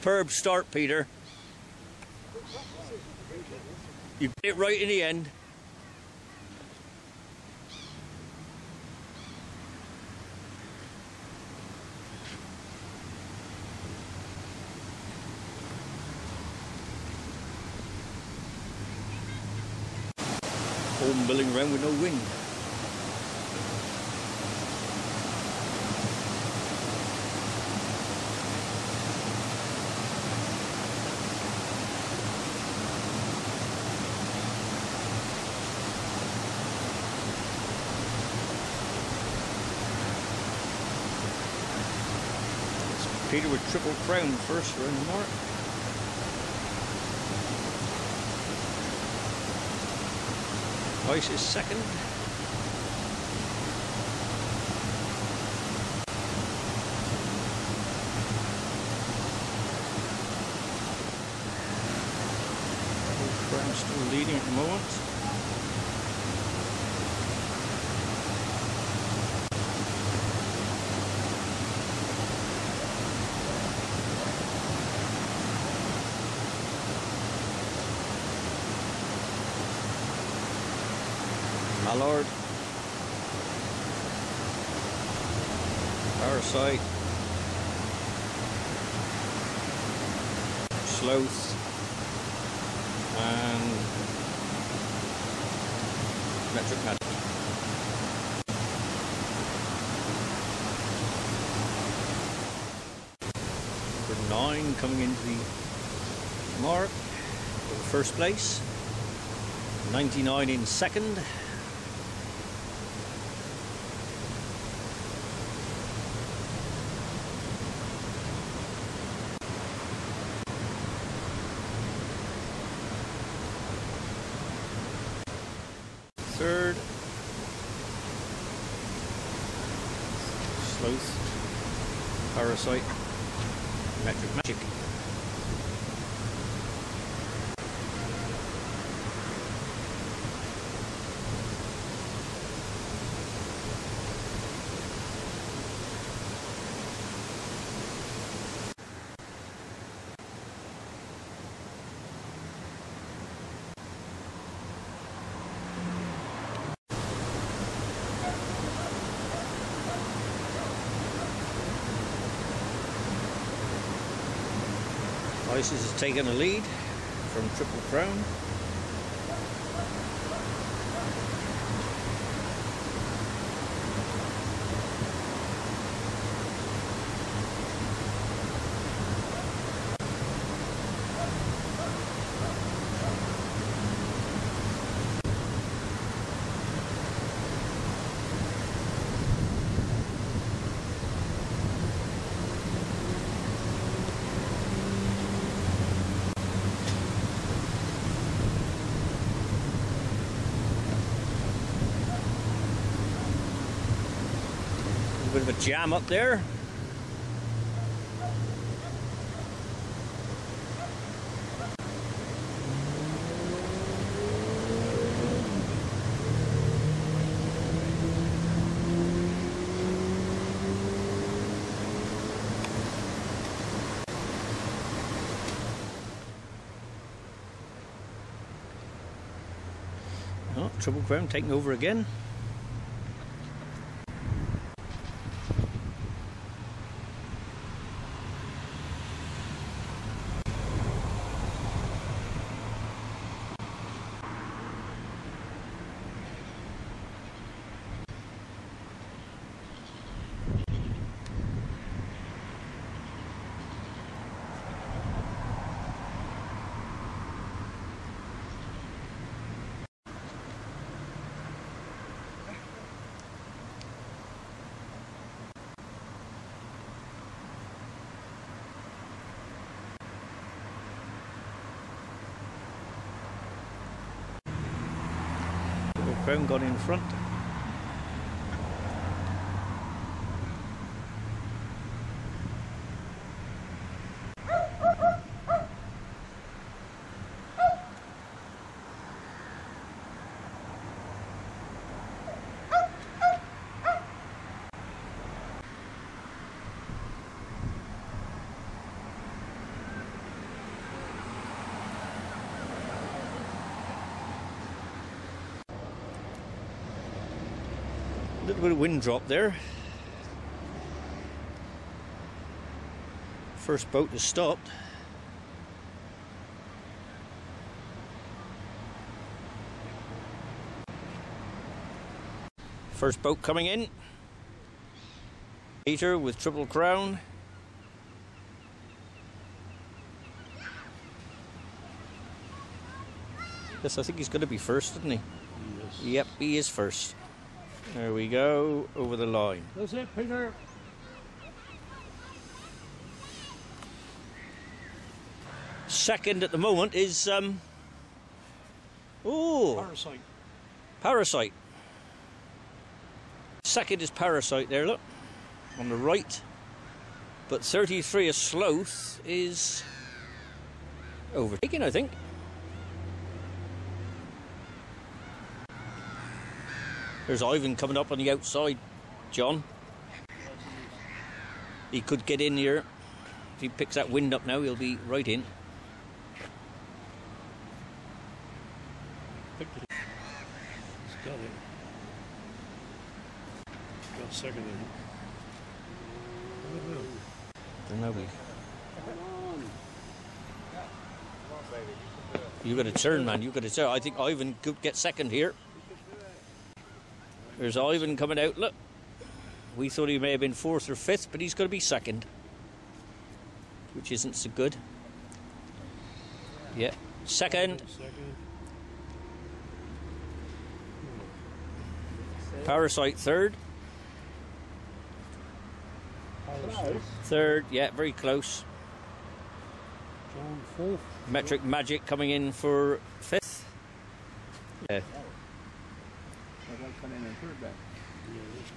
Superb start, Peter. You got it right in the end. Home milling around with no wind. Peter with Triple Crown first around the mark. Ice is second. Crown still leading at the moment. Mallard, Parasite, Sloth, and Metric Magic. Number 9 coming into the mark for the first place, 99 in second. Third, Sloth, Parasite, Metric Magic. Isis has taken a lead from Triple Crown. A bit of a jam up there. Oh, Triple Crown taking over again. Crown got in front. little bit of wind drop there. First boat has stopped. First boat coming in. Peter with Triple Crown. Yes, I think he's going to be first, isn't he? Yes. Yep, he is first. There we go, over the line. That's it, Peter. Second at the moment is Parasite. Parasite. Second is Parasite there, look, on the right. But 33 a Sloth is overtaken, I think. There's Ivan coming up on the outside, John. He could get in here. If he picks that wind up now, he'll be right in. Picked it. He's got it. Got second in it. Don't know. You got to turn, man. You got to turn. I think Ivan could get second here. There's Ivan coming out. Look, we thought he may have been fourth or fifth, but he's going to be second, which isn't so good. Yeah, second. Parasite third. Third, yeah, very close. John fourth. Metric Magic coming in for fifth. Yeah.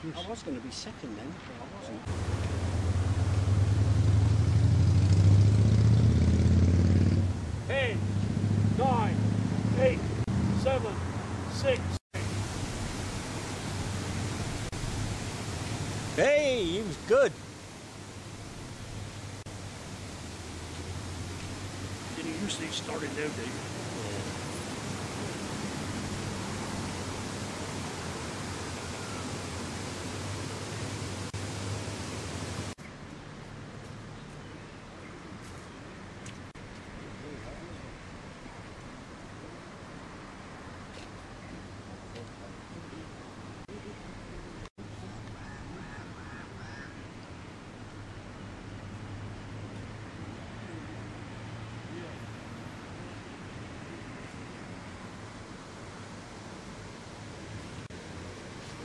I was going to be second then, but I wasn't. 10, 9, 8, 7, 6. Hey, he was good. Didn't usually start it nowadays.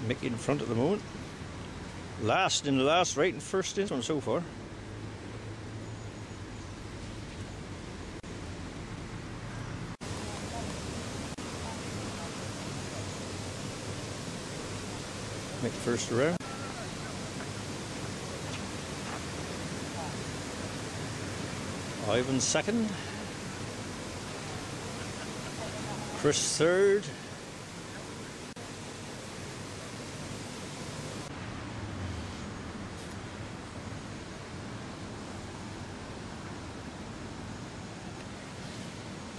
Mickey in front at the moment. Last in the last, right in first in this one so far. Mick first around. Ivan second. Chris third.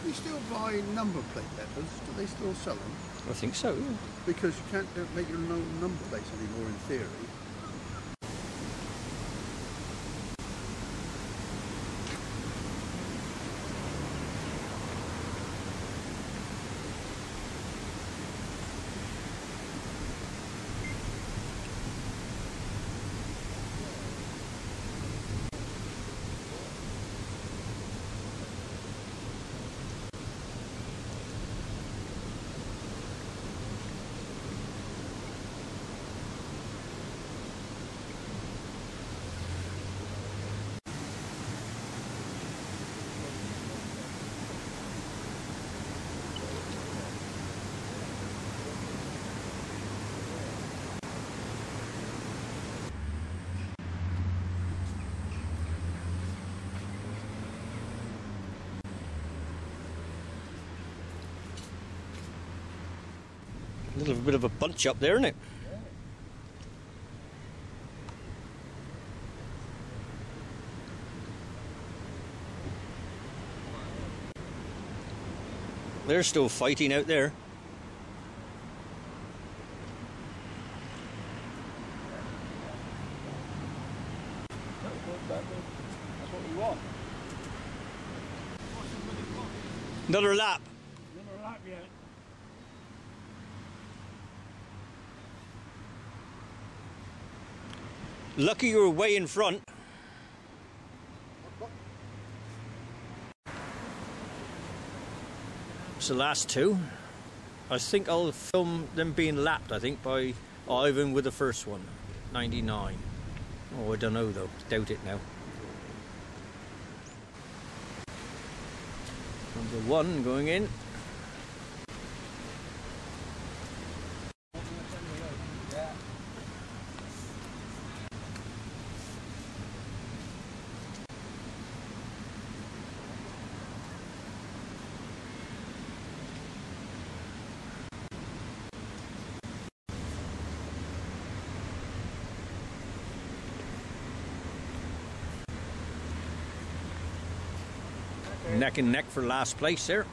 Do you still buy number plate letters? Do they still sell them? I think so, yeah. Because you can't make your own number plates anymore in theory. A little bit of a bunch up there, isn't it? They're still fighting out there. what? Another lap. Another lap yet. Lucky you were way in front. It's the last two. I think I'll film them being lapped, I think, by Ivan with the first one. 99. Oh, I don't know though. Doubt it now. Number one going in. Neck and neck for last place there.